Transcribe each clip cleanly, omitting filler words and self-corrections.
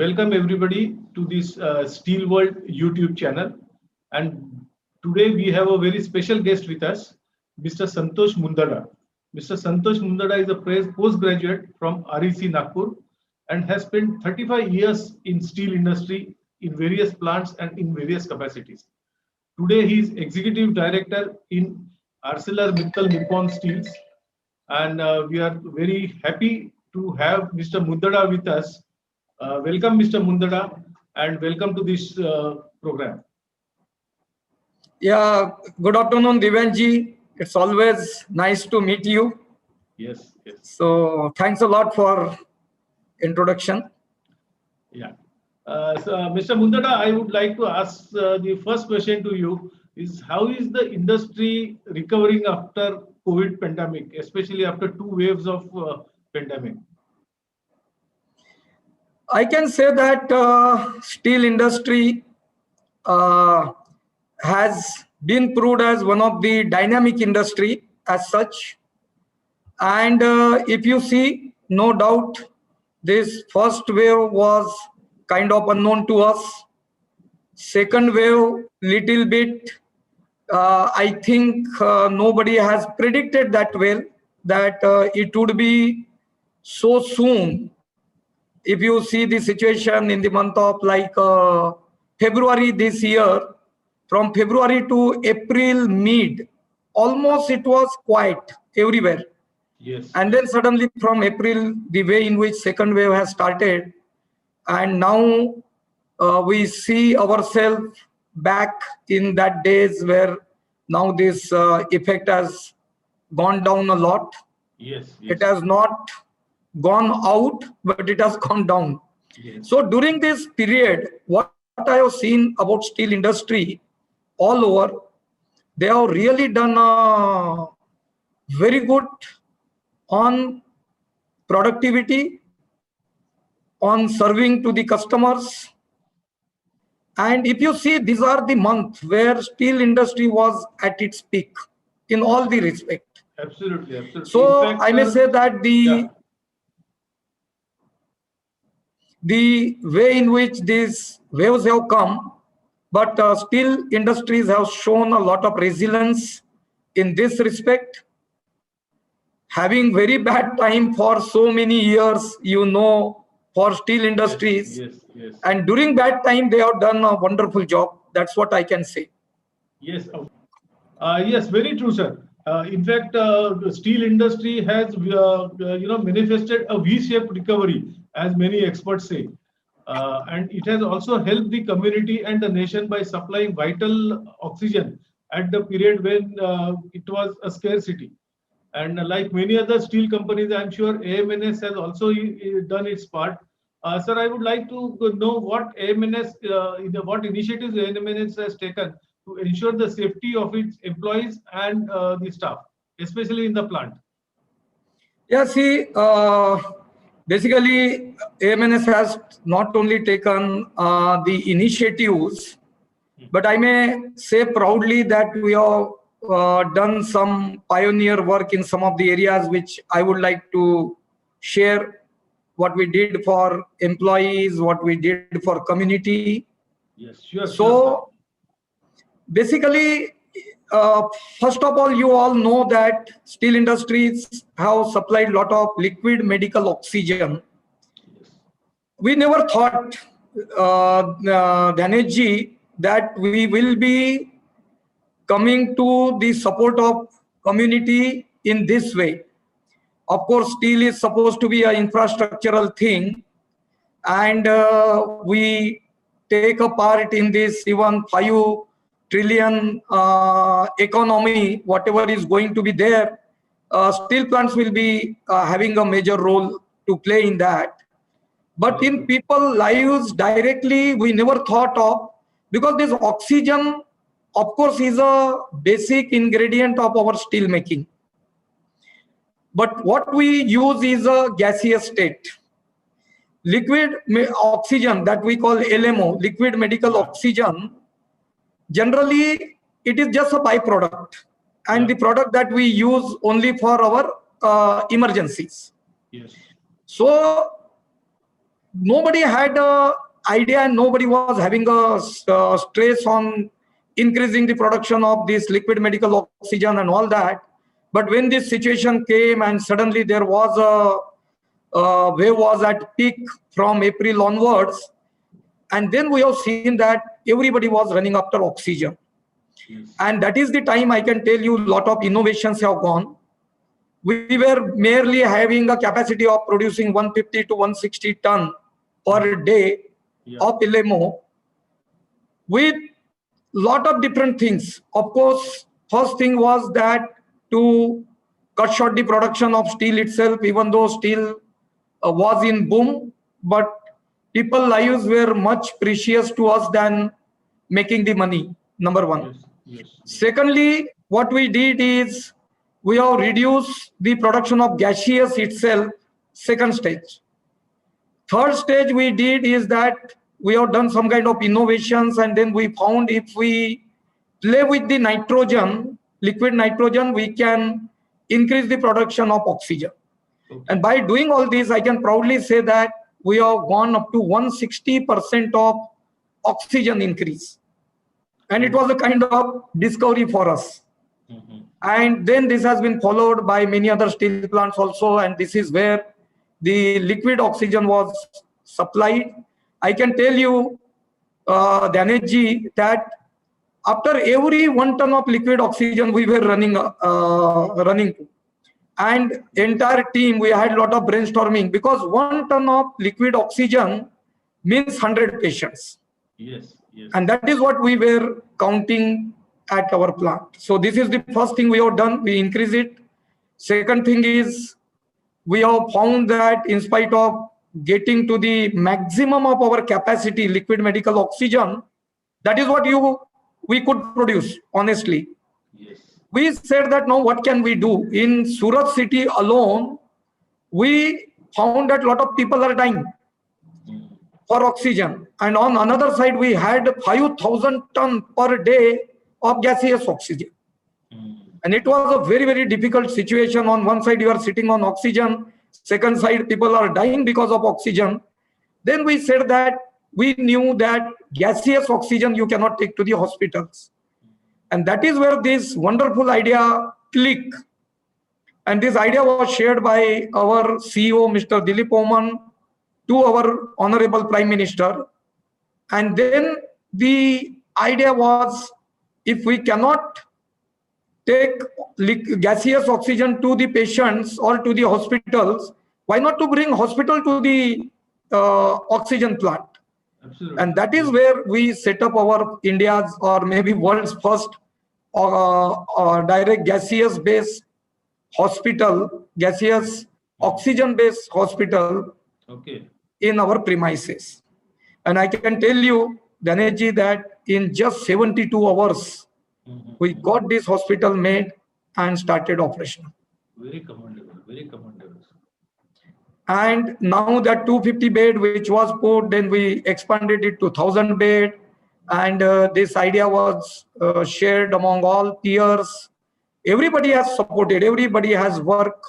welcome everybody to this Steel World YouTube channel. And today we have a very special guest with us, Mr. Santosh Mundada. Mr. Santosh Mundada is a postgraduate from REC Nagpur and has spent 35 years in steel industry in various plants and in various capacities. Today he is executive director in ArcelorMittal Nippon Steels, and we are very happy to have Mr. Mundada with us. Welcome, Mr. Mundada, and welcome to this program. Yeah, good afternoon, Divanji. It's always nice to meet you. Yes, yes. So thanks a lot for introduction. Yeah. So, Mr. Mundada, I would like to ask the first question to you is how is the industry recovering after COVID pandemic, especially after 2 waves of pandemic? I can say that steel industry has been proved as one of the dynamic industry as such. And if you see, no doubt, this first wave was kind of unknown to us. Second wave, little bit, I think nobody has predicted that well, that it would be so soon. If you see the situation in the month of like February this year, from February to April mid, almost it was quiet everywhere. Yes. And then suddenly from April, the way in which second wave has started, and now we see ourselves back in that days where now this effect has gone down a lot. Yes, yes. It has not gone out, but it has gone down. Yes. So during this period, what I have seen about steel industry all over, they have really done very good on productivity, on serving to the customers. And if you see, these are the months where steel industry was at its peak in all the respect. Absolutely, absolutely. So In fact, I may say that the way in which these waves have come, but steel industries have shown a lot of resilience in this respect. Having very bad time for so many years, for steel industries. Yes, yes. And during that time, they have done a wonderful job. That's what I can say. Yes, yes, very true, sir. In fact, the steel industry has, manifested a V-shaped recovery, as many experts say, and it has also helped the community and the nation by supplying vital oxygen at the period when it was a scarcity. And like many other steel companies, I'm sure AMNS has also done its part. Sir, I would like to know what AMNS, what initiatives AMNS has taken to ensure the safety of its employees and the staff, especially in the plant. Yeah, see, basically, AMNS has not only taken the initiatives, but I may say proudly that we have done some pioneer work in some of the areas which I would like to share what we did for employees, what we did for community. Yes, sure. So sure, basically, first of all, you all know that steel industries have supplied a lot of liquid medical oxygen. yes. We never thought, Dhanesh, that we will be coming to the support of community in this way. Of course, steel is supposed to be an infrastructural thing, and we take a part in this even 5 trillion economy, whatever is going to be there. Steel plants will be having a major role to play in that. But in people lives directly, we never thought of, because this oxygen, of course, is a basic ingredient of our steel making. But what we use is a gaseous state. Liquid oxygen that we call LMO, liquid medical oxygen, generally it is just a byproduct, and the product that we use only for our emergencies. Yes. So nobody had a idea and nobody was having a stress on increasing the production of this liquid medical oxygen and all that. But when this situation came and suddenly there was a wave was at peak from April onwards, and then we have seen that everybody was running after oxygen. Yes. And that is the time I can tell you a lot of innovations have gone. We were merely having a capacity of producing 150 to 160 ton per day of LMO with lot of different things. Of course, first thing was that to cut short the production of steel itself, even though steel was in boom, but people's lives were much precious to us than making the money, number one. Yes. Secondly, what we did is we have reduced the production of gaseous itself, second stage. Third stage we did is that we have done some kind of innovations, and then we found if we play with the nitrogen, liquid nitrogen, we can increase the production of oxygen. Okay. And by doing all this, I can proudly say that we have gone up to 160% of oxygen increase. And it was a kind of discovery for us. Mm-hmm. And then this has been followed by many other steel plants also, and this is where the liquid oxygen was supplied. I can tell you, Danesh, that after every 1 ton of liquid oxygen we were running to, and entire team, we had a lot of brainstorming, because 1 ton of liquid oxygen means 100 patients. Yes. And that is what we were counting at our plant. So this is the first thing we have done, we increase it. Second thing is, we have found that in spite of getting to the maximum of our capacity, liquid medical oxygen, that is what we could produce, honestly. Yes. We said that now what can we do? In Surat city alone, we found that a lot of people are dying for oxygen. And on another side, we had 5,000 ton per day of gaseous oxygen. And it was a very, very difficult situation. On one side, you are sitting on oxygen. Second side, people are dying because of oxygen. Then we said that we knew that gaseous oxygen you cannot take to the hospitals. And that is where this wonderful idea clicked. And this idea was shared by our CEO, Mr. Dilip Oman, to our Honorable Prime Minister. And then the idea was, if we cannot take gaseous oxygen to the patients or to the hospitals, why not to bring hospital to the oxygen plant? Absolutely. And that is where we set up our India's or maybe world's first direct gaseous based hospital, gaseous oxygen based hospital. Okay. In our premises. And I can tell you, Danesh, that in just 72 hours, we got this hospital made and started operation. Very commendable, very commendable. And now that 250 bed which was put, then we expanded it to 1,000 bed. And this idea was shared among all peers. Everybody has supported, everybody has worked,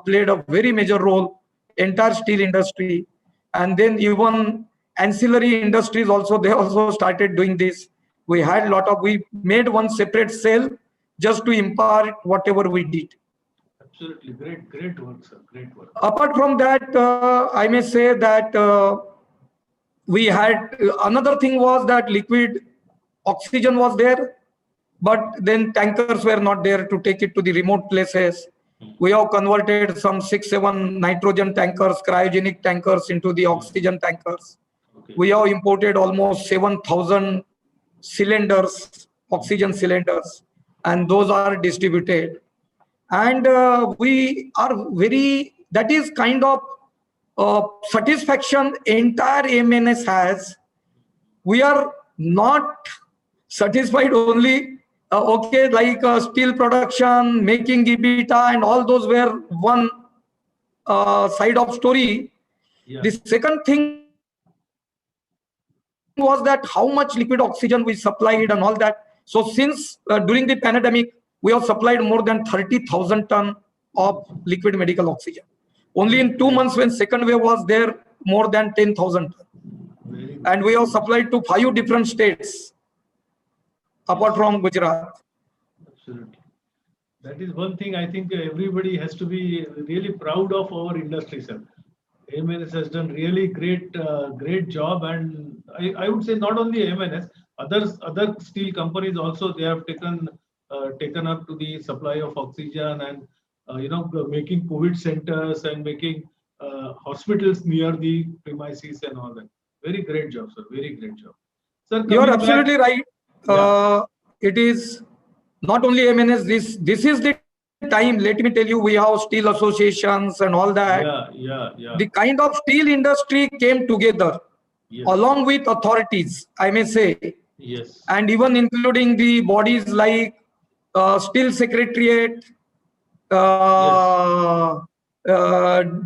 played a very major role, entire steel industry. And then even ancillary industries also, they also started doing this. We had a lot of, we made one separate cell just to impart whatever we did. Absolutely, great work, sir, great work. Apart from that, I may say that we had, another thing was that liquid oxygen was there, but then tankers were not there to take it to the remote places. We have converted some 6-7 nitrogen tankers, cryogenic tankers into the oxygen tankers. Okay. We have imported almost 7,000 cylinders, oxygen cylinders, and those are distributed. And we are very, that is kind of satisfaction entire MNS has. We are not satisfied only okay, like steel production, making EBITDA, and all those were one side of story. Yeah. The second thing was that how much liquid oxygen we supplied and all that. So since during the pandemic, we have supplied more than 30,000 ton of liquid medical oxygen. Only in 2 months when second wave was there, more than 10,000. And we have supplied to 5 different states, apart from Gujarat. Absolutely. That is one thing I think everybody has to be really proud of our industry, sir. AMNS has done really great job, and I would say not only AMNS, other steel companies also, they have taken up to the supply of oxygen and making COVID centers and making hospitals near the premises and all that. Very great job, sir. Very great job. Sir, You are coming absolutely back- right. Yeah. It is not only MNS. This is the time. Let me tell you, we have steel associations and all that. Yeah. The kind of steel industry came together, Yes. along with authorities, I may say, Yes. and even including the bodies like Steel Secretariat,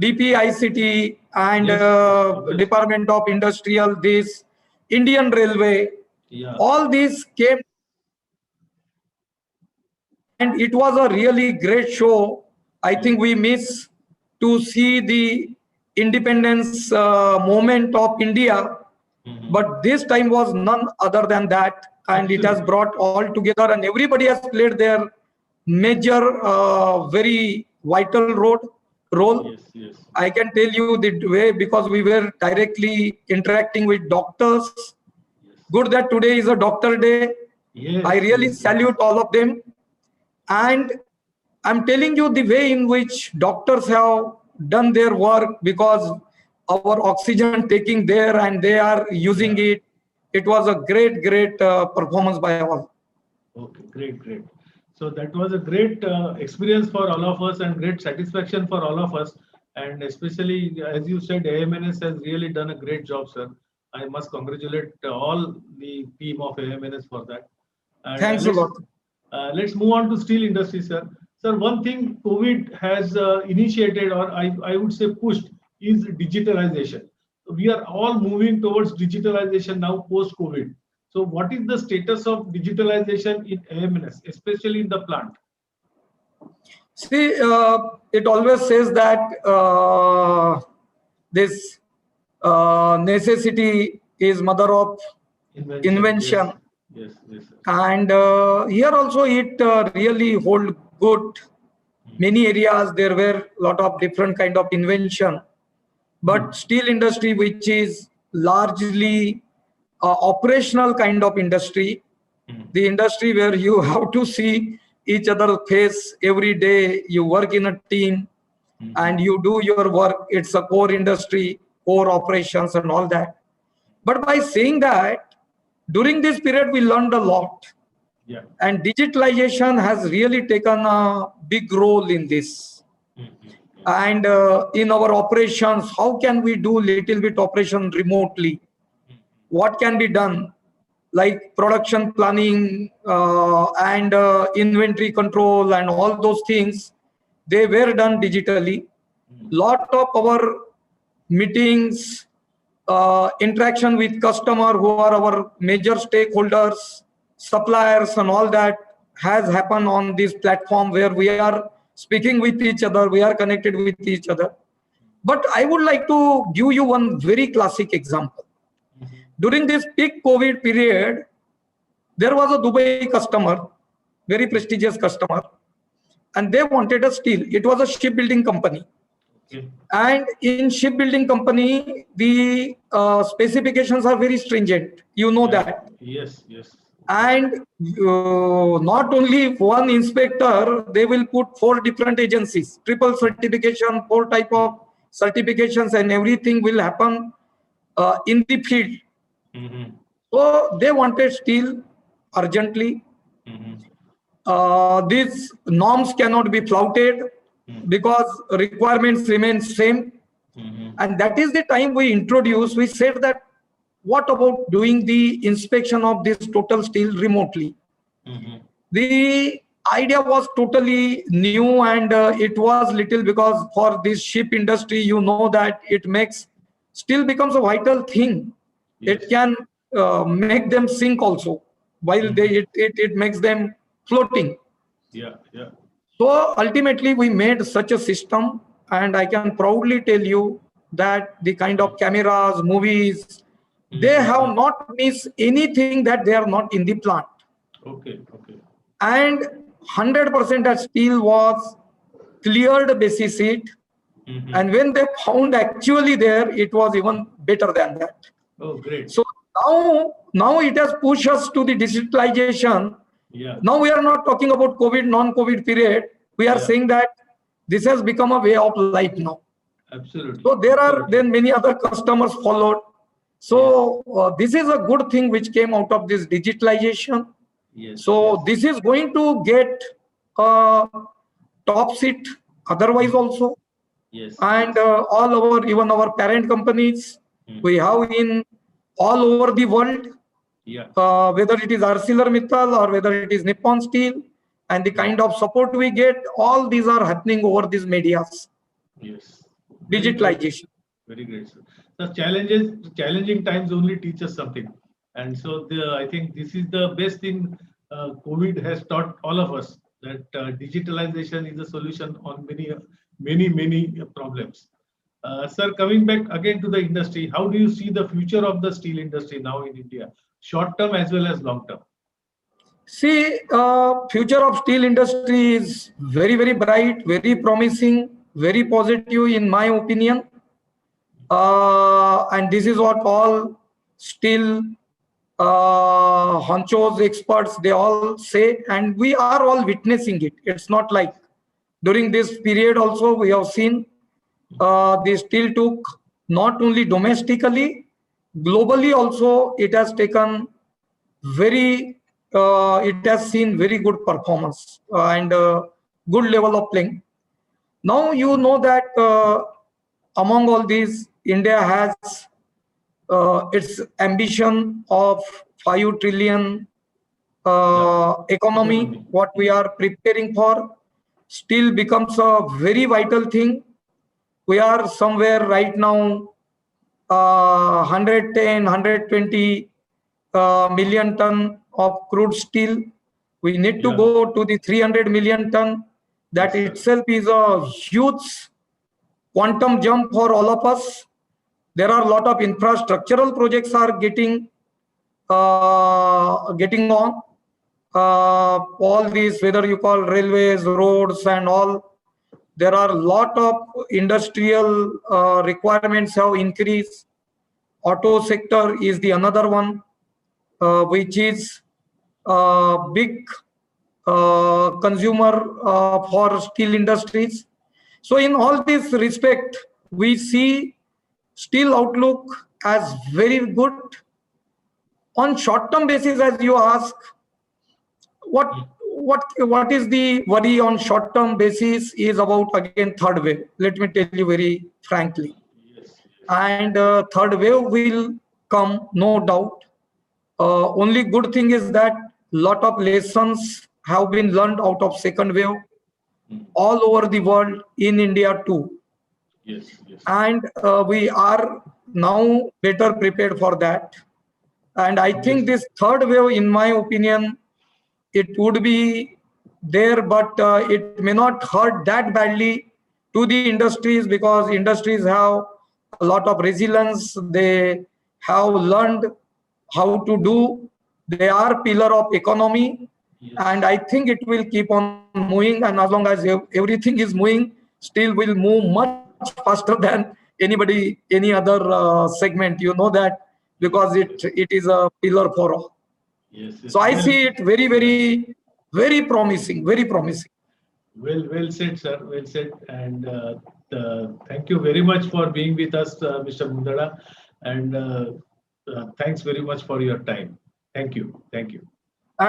DPICT, and Yes. Department of Industrial, this Indian Railway. Yeah. All these came, and it was a really great show. I think we miss to see the independence moment of India, but this time was none other than that, and it has brought all together, and everybody has played their major, very vital role. Yes. I can tell you the way, because we were directly interacting with doctors. Good that today is a doctor day. Yes. I really salute all of them. And I'm telling you the way in which doctors have done their work, because our oxygen taking there and they are using it. It was a great performance by all. Okay, great. So that was a great experience for all of us and great satisfaction for all of us. And especially, as you said, AMNS has really done a great job, sir. I must congratulate all the team of AMNS for that. And Thanks a lot. Let's move on to steel industry, sir. Sir, one thing COVID has initiated, or I would say pushed, is digitalization. We are all moving towards digitalization now post-COVID. So what is the status of digitalization in AMNS, especially in the plant? See, it always says that this necessity is mother of invention. Yes, sir. And here also it really hold good. Many areas there were a lot of different kind of invention, but steel industry, which is largely operational kind of industry, the industry where you have to see each other face every day, you work in a team and you do your work. It's a core industry, core operations and all that. But by saying that, during this period, we learned a lot. Yeah. And digitalization has really taken a big role in this. And in our operations, how can we do little bit operation remotely? What can be done? Like production planning and inventory control and all those things, they were done digitally. Lot of our meetings, interaction with customer who are our major stakeholders, suppliers and all that has happened on this platform where we are speaking with each other, we are connected with each other. But I would like to give you one very classic example. During this peak COVID period, there was a Dubai customer, very prestigious customer, and they wanted a steel. It was a shipbuilding company. Okay. And in shipbuilding company, the specifications are very stringent. You know that. Yes. And not only one inspector, they will put 4 different agencies, triple certification, 4 type of certifications, and everything will happen in the field. So they wanted steel urgently. These norms cannot be flouted because requirements remain same. And that is the time we said that what about doing the inspection of this total steel remotely? The idea was totally new, and it was little, because for this ship industry, you know that it makes steel becomes a vital thing. Yes. It can make them sink also, while it makes them floating. Yeah. So ultimately we made such a system, and I can proudly tell you that the kind of cameras, movies, they Mhm. have not missed anything that they are not in the plant. Okay, okay. And 100% that steel was cleared basis it. Mhm. And when they found actually there, it was even better than that. Oh, great. So now it has pushed us to the digitalization. Yeah, Now we are not talking about COVID, non-COVID period. We are yeah, saying that this has become a way of life now. absolutely. So there are Absolutely. then many other customers followed. So this is a good thing which came out of this digitalization. Yes, yes, So this is going to get a top seat otherwise also. yes, And yes. all our, even our parent companies, we Mhm. have in all over the world, Yeah, whether it is ArcelorMittal or whether it is Nippon Steel, and the yeah, kind of support we get, all these are happening over these medias, yes. Very great. digitalization. Very great, sir. The challenges, challenging times only teach us something. And so I think this is the best thing COVID has taught all of us, that digitalization is a solution on many problems. Sir, coming back again to the industry, how do you see the future of the steel industry now in India, short term as well as long term? See, future of steel industry is very, very bright, very promising, very positive in my opinion. And this is what all steel honchos, experts, they all say, and we are all witnessing it. It's not like during this period also we have seen the steel took not only domestically, globally also it has taken very, it has seen very good performance and good level of playing. Now you know that among all these, India has its ambition of 5 trillion Yeah, economy, economy. what we are preparing for, still becomes a very vital thing. We are somewhere right now 110, 120 million ton of crude steel. We need to Yeah, go to the 300 million ton. That yes, sir. itself is a huge quantum jump for all of us. There are a lot of infrastructural projects are getting on. All these, whether you call railways, roads, and all, there are a lot of industrial requirements have increased. Auto sector is the another one, which is big consumer for steel industries. So in all this respect, we see steel outlook as very good. On short-term basis, as you ask, what Mm. what is the worry on short-term basis is about again third wave. Let me tell you very frankly. Yes, yes. And third wave will come, no doubt. Only good thing is that lot of lessons have been learned out of second wave Mm. all over the world, in India too. Yes, yes. And we are now better prepared for that. And I Yes, think this third wave, in my opinion, it would be there, but it may not hurt that badly to the industries, because industries have a lot of resilience. They have learned how to do. They are pillar of economy, and yes. I think it will keep on moving. And as long as everything is moving, steel will move much faster than any other segment. You know that, because Yes, yes, it is a pillar for all. yes, So yes. I Well, see it very, yeah. very, very promising, very promising. Well said, sir. Well said. And thank you very much for being with us, Mr. Mundada. And thanks very much for your time. Thank you. Thank you.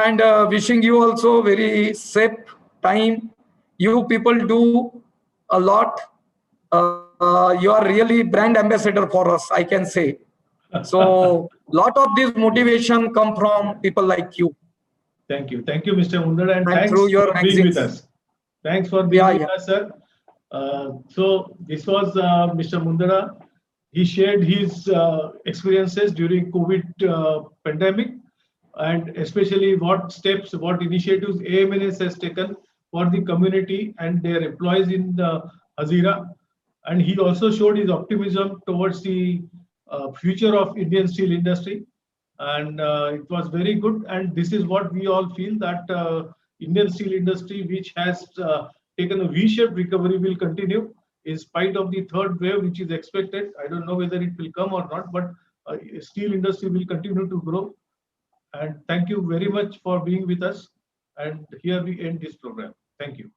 And wishing you also very safe time. You people do a lot. You are really brand ambassador for us, I can say. So lot of this Yes. motivation come Yeah. from people like you, Thank you. Thank you, Mr. Mundada. And and through thanks your for being with magazines. us. Thanks for being Yeah, with yeah. us, sir. So this was Mr. Mundada. He shared his experiences during COVID pandemic, and especially what steps, what initiatives AMNS has taken for the community and their employees in the Hazira. And he also showed his optimism towards the future of Indian steel industry. And it was very good. And this is what we all feel, that Indian steel industry, which has taken a V-shaped recovery, will continue in spite of the third wave, which is expected. I don't know whether it will come or not, but steel industry will continue to grow. And thank you very much for being with us. And here we end this program. Thank you.